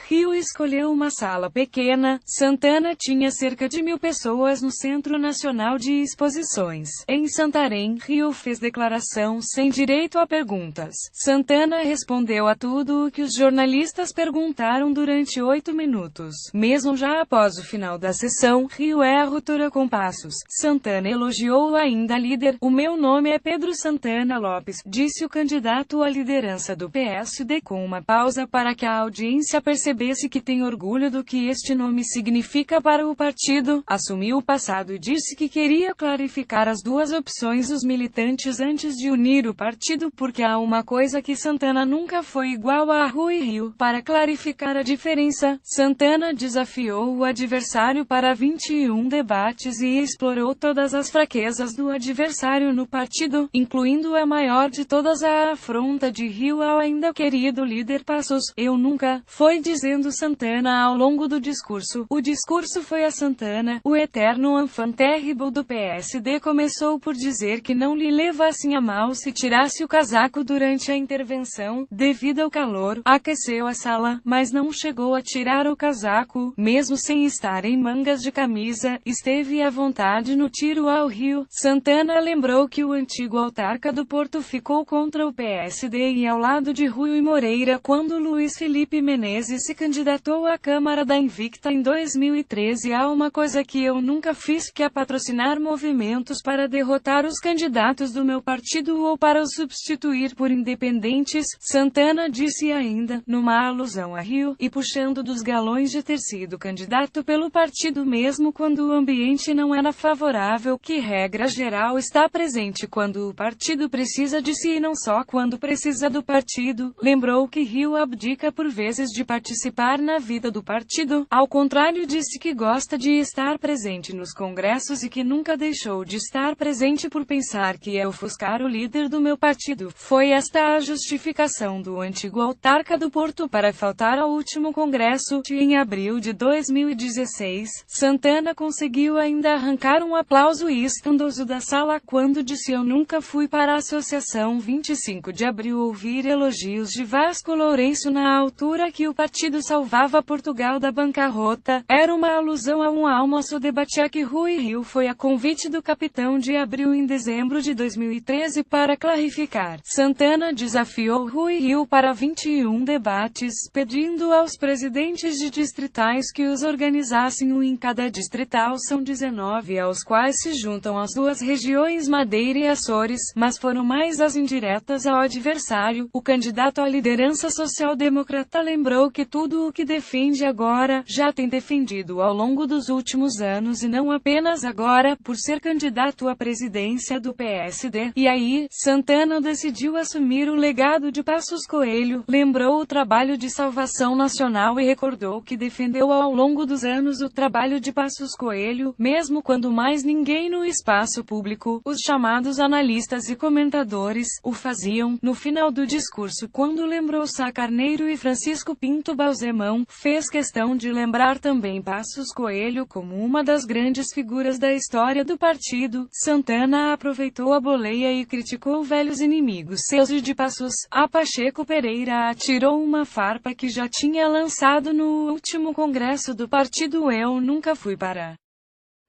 Rio escolheu uma sala pequena. Santana tinha cerca de 1.000 pessoas no Centro Nacional de Exposições. Em Santarém, Rio fez declaração sem direito a perguntas. Santana respondeu a tudo o que os jornalistas perguntaram durante 8 minutos. Mesmo já após o final da sessão, Rio é a ruptura com Passos. Santana elogiou ainda a líder. O meu nome é Pedro Santana Lopes, disse o candidato à liderança do PSD com uma pausa para que a audiência percebesse que tem orgulho do que este nome significa para o partido. Assumiu o passado e disse que queria clarificar as duas opções dos militantes antes de unir o partido, porque há uma coisa que Santana nunca foi igual a Rui Rio. Para clarificar a diferença, Santana desafiou o adversário para 21 debates e explorou todas as fraquezas do adversário no partido, incluindo a maior de todas, a afronta de Rio ao ainda querido líder Passos. Eu nunca, foi dizendo Santana ao longo do discurso. O discurso foi a Santana, o eterno enfant terrible do PSD, começou por dizer que não lhe levassem a mal se tirasse o casaco durante a intervenção, devido ao calor. Aqueceu a sala, mas não chegou a tirar o casaco, mesmo sem estar em mangas de camisa, esteve à vontade no tiro ao Rio. Santana lembrou que o antigo autarca do Porto ficou contra o PSD e ao lado de Rui Moreira quando Luiz Felipe Menezes se candidatou à Câmara da Invicta em 2013. Há uma coisa que eu nunca fiz, que é patrocinar movimentos para derrotar os candidatos do meu partido ou para os substituir por independentes, Santana disse ainda, numa alusão a Rio, e puxando dos galões de ter sido candidato pelo partido mesmo quando o ambiente não era favorável, que regra geral está presente quando o partido precisa de si e não só quando precisa do partido. Lembrou que Rio abdica por vezes de participar na vida do partido, ao contrário, disse que gosta de estar presente nos congressos e que nunca deixou de estar presente por pensar que é ofuscar o líder do meu partido. Foi esta a justificação do antigo autarca do Porto para faltar ao último congresso. Em abril de 2016, Santana conseguiu ainda arrancar um aplauso estrondoso da sala quando disse: eu nunca fui para a associação 25 de abril ouvir elogios de Vasco Lourenço na altura que o partido salvava Portugal da bancarrota. Era uma alusão a um almoço debate que Rui Rio foi a convite do capitão de Abril em dezembro de 2013 para clarificar. Santana desafiou Rui Rio para 21 debates, pedindo aos presidentes de distritais que os organizassem um em cada distrital. São 19 aos quais se juntam as duas regiões Madeira e Açores, mas foram mais as indiretas ao adversário. O candidato à liderança social-democrata lembrou que tudo o que defende agora, já tem defendido ao longo dos últimos anos e não apenas agora, por ser candidato à presidência do PSD. E aí, Santana decidiu assumir o legado de Passos Coelho, lembrou o trabalho de salvação nacional e recordou que defendeu ao longo dos anos o trabalho de Passos Coelho, mesmo quando mais ninguém no espaço público, os chamados analistas e comentadores, o faziam. No final do discurso, quando lembrou Sá Carneiro e Francisco Pinto Balsemão, fez questão de lembrar também Passos Coelho como uma das grandes figuras da história do partido. Santana aproveitou a boleia e criticou velhos inimigos seus e de Passos. A Pacheco Pereira atirou uma farpa que já tinha lançado no último congresso do partido. Eu nunca fui para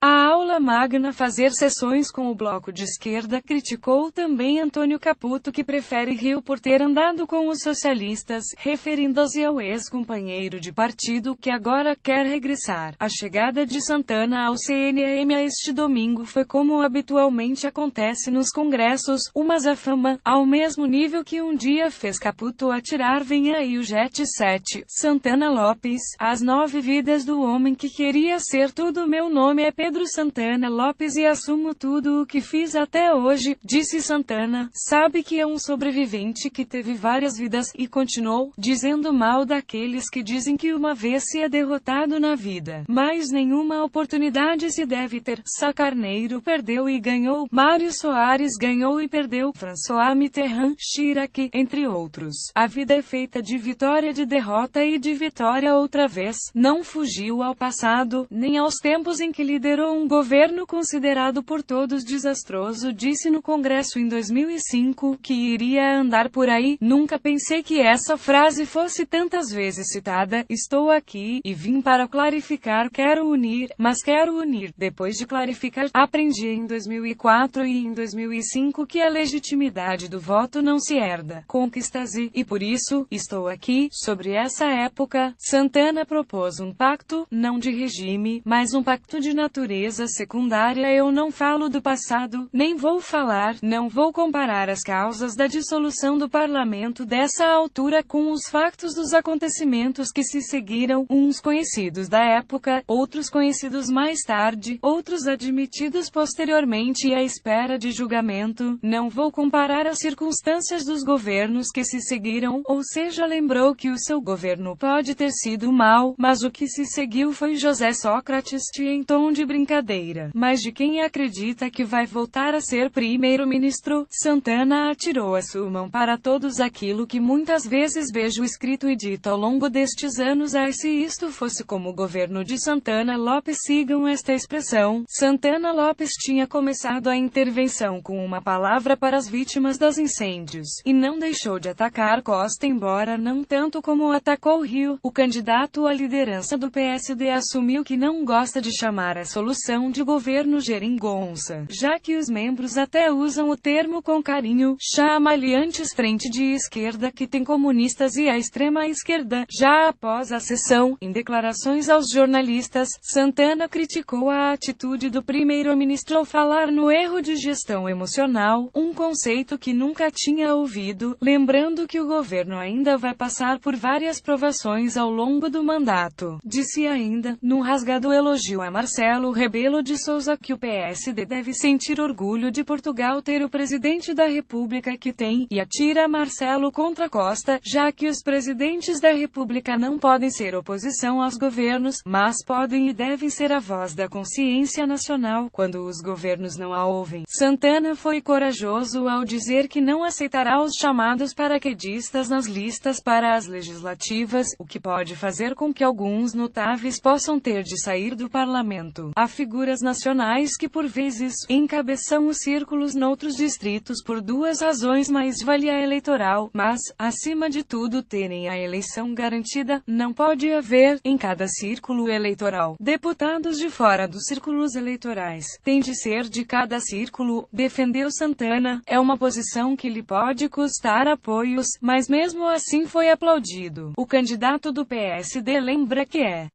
a aula magna fazer sessões com o bloco de esquerda. Criticou também Antônio Caputo, que prefere Rio por ter andado com os socialistas, referindo-se ao ex-companheiro de partido que agora quer regressar. A chegada de Santana ao CNM este domingo foi, como habitualmente acontece nos congressos, uma zafama, ao mesmo nível que um dia fez Caputo atirar Vem aí o Jet 7. Santana Lopes, as 9 vidas do homem que queria ser tudo. Meu nome é Pedro Santana Lopes e assumo tudo o que fiz até hoje, disse Santana. Sabe que é um sobrevivente que teve várias vidas, e continuou, dizendo mal daqueles que dizem que uma vez se é derrotado na vida, mas nenhuma oportunidade se deve ter. Sá Carneiro perdeu e ganhou, Mário Soares ganhou e perdeu, François Mitterrand, Chirac, entre outros. A vida é feita de vitória, de derrota e de vitória outra vez. Não fugiu ao passado, nem aos tempos em que liderou liderou um governo considerado por todos desastroso, disse no Congresso em 2005 que iria andar por aí. Nunca pensei que essa frase fosse tantas vezes citada. Estou aqui e vim para clarificar. Quero unir, mas quero unir. Depois de clarificar, aprendi em 2004 e em 2005 que a legitimidade do voto não se herda, conquista-se, e por isso, estou aqui. Sobre essa época, Santana propôs um pacto, não de regime, mas um pacto de natureza secundária. Eu não falo do passado, nem vou falar, não vou comparar as causas da dissolução do parlamento dessa altura com os factos dos acontecimentos que se seguiram, uns conhecidos da época, outros conhecidos mais tarde, outros admitidos posteriormente e à espera de julgamento. Não vou comparar as circunstâncias dos governos que se seguiram, ou seja, lembrou que o seu governo pode ter sido mau, mas o que se seguiu foi José Sócrates, em tom de brincadeira. Mas de quem acredita que vai voltar a ser primeiro-ministro? Santana atirou a sua mão para todos aquilo que muitas vezes vejo escrito e dito ao longo destes anos. Se isto fosse como o governo de Santana Lopes, sigam esta expressão. Santana Lopes tinha começado a intervenção com uma palavra para as vítimas dos incêndios, e não deixou de atacar Costa, embora não tanto como atacou Rio. O candidato à liderança do PSD assumiu que não gosta de chamar a solução de governo geringonça, já que os membros até usam o termo com carinho. Chama-lhe antes frente de esquerda, que tem comunistas e a extrema esquerda. Já após a sessão, em declarações aos jornalistas, Santana criticou a atitude do primeiro-ministro ao falar no erro de gestão emocional, um conceito que nunca tinha ouvido, lembrando que o governo ainda vai passar por várias provações ao longo do mandato. Disse ainda, num rasgado elogio a Marcelo Rebelo de Sousa, que o PSD deve sentir orgulho de Portugal ter o presidente da República que tem, e atira Marcelo contra Costa, já que os presidentes da República não podem ser oposição aos governos, mas podem e devem ser a voz da consciência nacional, quando os governos não a ouvem. Santana foi corajoso ao dizer que não aceitará os chamados paraquedistas nas listas para as legislativas, o que pode fazer com que alguns notáveis possam ter de sair do parlamento. Há figuras nacionais que por vezes encabeçam os círculos noutros distritos por duas razões: mais-valia eleitoral, mas, acima de tudo, terem a eleição garantida. Não pode haver, em cada círculo eleitoral, deputados de fora dos círculos eleitorais. Tem de ser de cada círculo, defendeu Santana. É uma posição que lhe pode custar apoios, mas mesmo assim foi aplaudido. O candidato do PSD lembra que é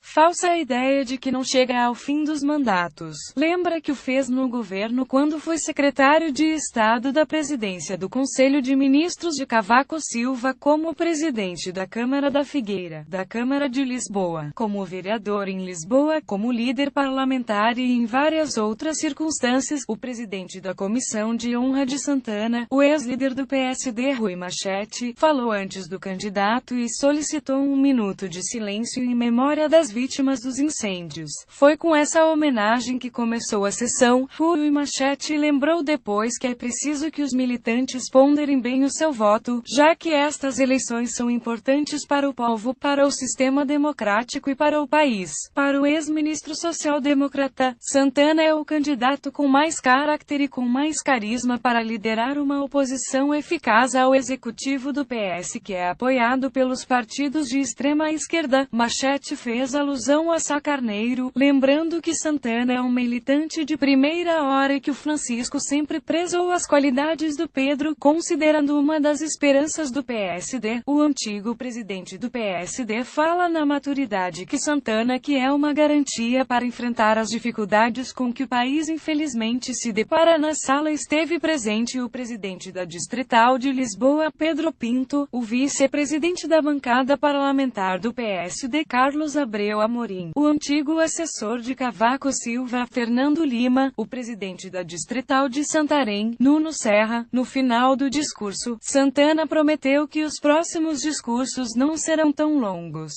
falsa a ideia de que não chega ao fim dos mandatos. Lembra que o fez no governo quando foi secretário de Estado da Presidência do Conselho de Ministros de Cavaco Silva, como presidente da Câmara da Figueira, da Câmara de Lisboa, como vereador em Lisboa, como líder parlamentar e em várias outras circunstâncias. O presidente da Comissão de Honra de Santana, o ex-líder do PSD Rui Machete, falou antes do candidato e solicitou 1 minuto de silêncio em memória das vítimas dos incêndios. Foi com essa homenagem que começou a sessão. Rui Machete lembrou depois que é preciso que os militantes ponderem bem o seu voto, já que estas eleições são importantes para o povo, para o sistema democrático e para o país. Para o ex-ministro social-democrata, Santana é o candidato com mais caráter e com mais carisma para liderar uma oposição eficaz ao executivo do PS, que é apoiado pelos partidos de extrema esquerda. Machete fez alusão a Sá Carneiro, lembrando que Santana é um militante de primeira hora e que o Francisco sempre prezou as qualidades do Pedro, considerando uma das esperanças do PSD. O antigo presidente do PSD fala na maturidade que Santana que é uma garantia para enfrentar as dificuldades com que o país infelizmente se depara. Na sala esteve presente o presidente da Distrital de Lisboa, Pedro Pinto, o vice-presidente da bancada parlamentar do PSD, Carlos Abreu Amorim, o antigo assessor de Cavaco Silva, Fernando Lima, o presidente da Distrital de Santarém, Nuno Serra. No final do discurso, Santana prometeu que os próximos discursos não serão tão longos.